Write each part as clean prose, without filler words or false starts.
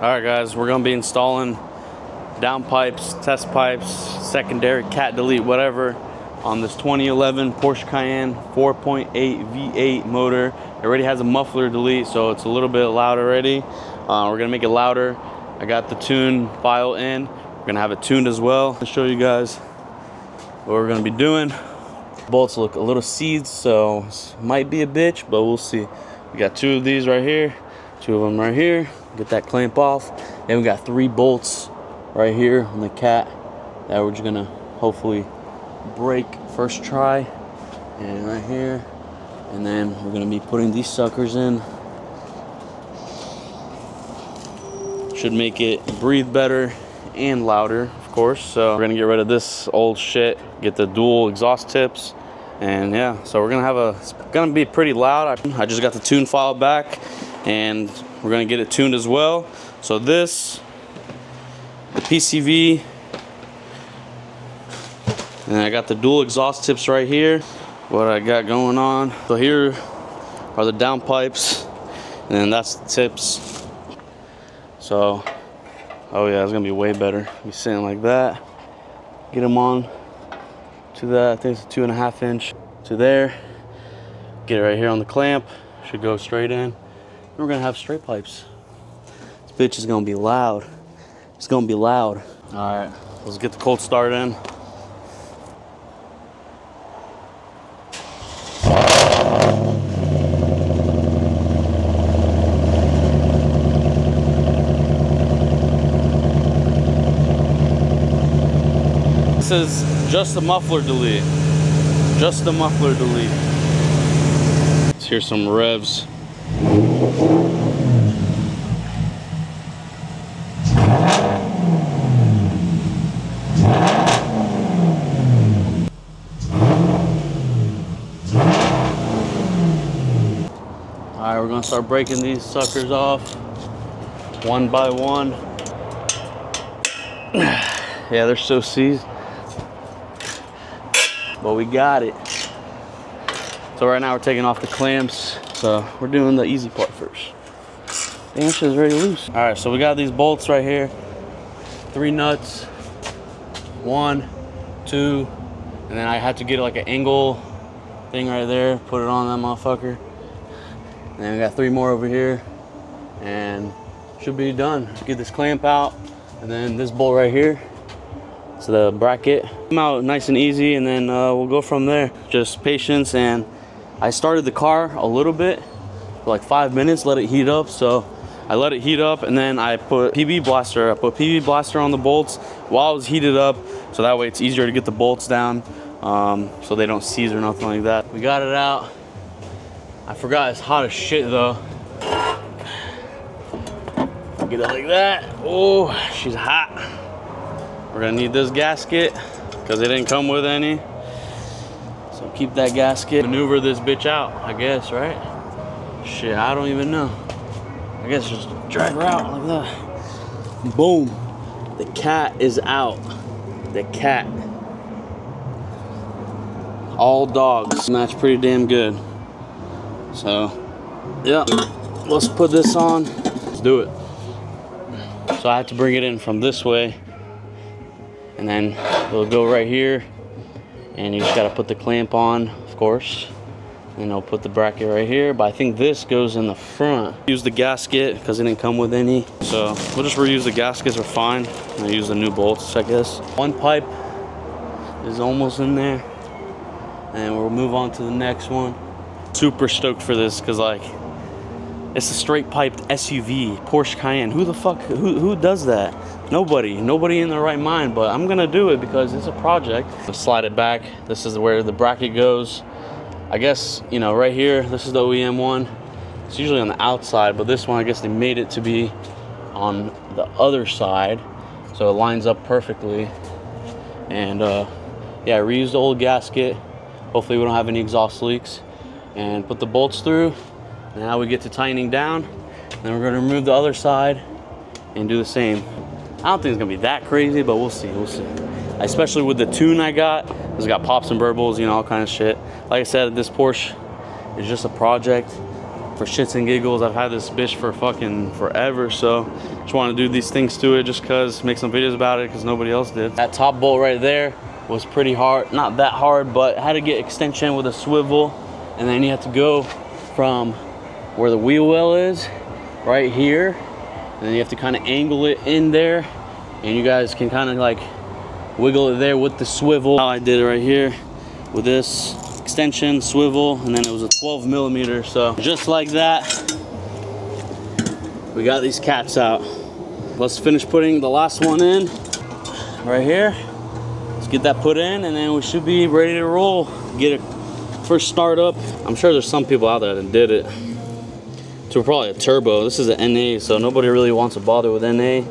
Alright guys, we're gonna be installing down pipes, test pipes, secondary, cat delete, whatever, on this 2011 Porsche Cayenne 4.8 V8 motor. It already has a muffler delete, so it's a little bit loud already. We're gonna make it louder. I got the tune file in. We're gonna have it tuned as well. I'll show you guys what we're gonna be doing. Bolts look a little seized, so might be a bitch, but we'll see. We got two of these right here, two of them right here. Get that clamp off. Then we got 3 bolts right here on the cat that we're just gonna hopefully break first try, and right here, and then we're gonna be putting these suckers in. Should make it breathe better and louder, of course. So we're gonna get rid of this old shit, get the dual exhaust tips, and yeah, so we're gonna have it's gonna be pretty loud. I just got the tune file back, and we're gonna get it tuned as well. So this, the PCV, and I got the dual exhaust tips right here. What I got going on. So here are the down pipes, and then that's the tips. So, oh yeah, it's gonna be way better. Be sitting like that. Get them on to that. I think it's a 2.5 inch to there. Get it right here on the clamp. Should go straight in. We're gonna have straight pipes. This bitch is gonna be loud. It's gonna be loud. All right, let's get the cold start in. This is just the muffler delete. Just the muffler delete. Let's hear some revs. Alright, we're gonna start breaking these suckers off one by one. Yeah, they're so seized, but we got it. So right now we're taking off the clamps. So we're doing the easy part first. Damn, shit is already loose. All right, so we got these bolts right here. 3 nuts. 1, 2, and then I had to get like an angle thing right there. Put it on that motherfucker. And then we got 3 more over here, and should be done. Get this clamp out, and then this bolt right here. So the bracket. Come out nice and easy, and then we'll go from there. Just patience. And I started the car a little bit for like 5 minutes, let it heat up. So I let it heat up, and then I put PB blaster. I put PB blaster on the bolts while it was heated up, so that way it's easier to get the bolts down, so they don't seize or nothing like that. We got it out. I forgot it's hot as shit though. Get it like that. Oh, she's hot. We're gonna need this gasket because it didn't come with any. So keep that gasket. Maneuver this bitch out, I guess, right? Shit, I don't even know. I guess just drag her out like that. Boom. The cat is out. The cat. All dogs. Match pretty damn good. So, yeah. Let's put this on. Let's do it. So I have to bring it in from this way. And then it'll go right here. And you just gotta put the clamp on, of course. And I'll put the bracket right here, but I think this goes in the front. Use the gasket because it didn't come with any. So we'll just reuse the gaskets, are fine. I'll use the new bolts, I guess. One pipe is almost in there. And we'll move on to the next one. Super stoked for this because like, it's a straight piped SUV, Porsche Cayenne. Who the fuck, who does that? Nobody in their right mind, but I'm gonna do it because it's a project. I'll slide it back. This is where the bracket goes. I guess, you know, right here, this is the OEM one. It's usually on the outside, but this one, I guess they made it to be on the other side. So it lines up perfectly. And yeah, I reused the old gasket. Hopefully we don't have any exhaust leaks. And put the bolts through. Now we get to tightening down. Then we're gonna remove the other side and do the same. I don't think it's gonna be that crazy, but we'll see, we'll see. Especially with the tune I got. It's got pops and burbles, you know, all kind of shit. Like I said, this Porsche is just a project. for shits and giggles. I've had this bitch for fucking forever, so just want to do these things to it just because, make some videos about it because nobody else did. That top bolt right there was pretty hard, not that hard, but had to get extension with a swivel, and then you have to go from where the wheel well is right here, and then you have to kind of angle it in there, and you guys can kind of like wiggle it there with the swivel. I did it right here with this extension, swivel, and then it was a 12 millimeter. So just like that, we got these caps out. Let's finish putting the last one in right here. Let's get that put in, and then we should be ready to roll. Get it first start up. I'm sure there's some people out there that did it to probably a turbo. This is an NA, so nobody really wants to bother with NA.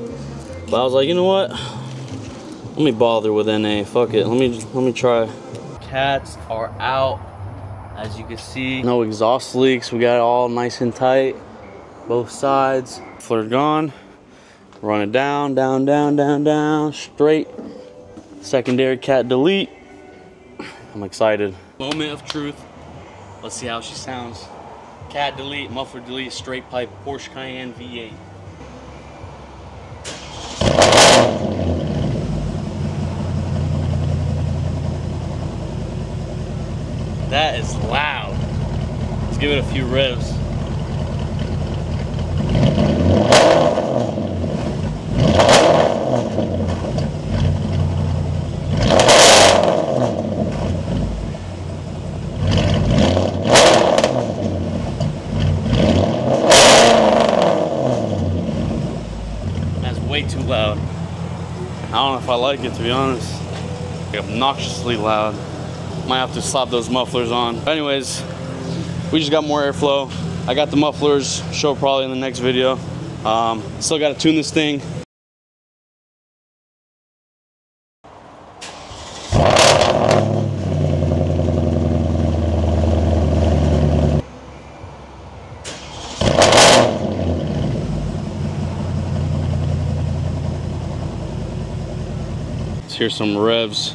But I was like, you know what? Let me bother with NA. Fuck it. Let me try. Cats are out, as you can see. No exhaust leaks. We got it all nice and tight, both sides. Muffler gone. Run it down, down, down, down, down, straight. Secondary cat delete. I'm excited. Moment of truth. Let's see how she sounds. Cat delete, muffler delete, straight pipe, Porsche Cayenne V8. That is loud. Let's give it a few revs. That's way too loud. I don't know if I like it, to be honest. Like obnoxiously loud. Might have to slap those mufflers on. Anyways, we just got more airflow. I got the mufflers, show probably in the next video. Still got to tune this thing. Let's hear some revs.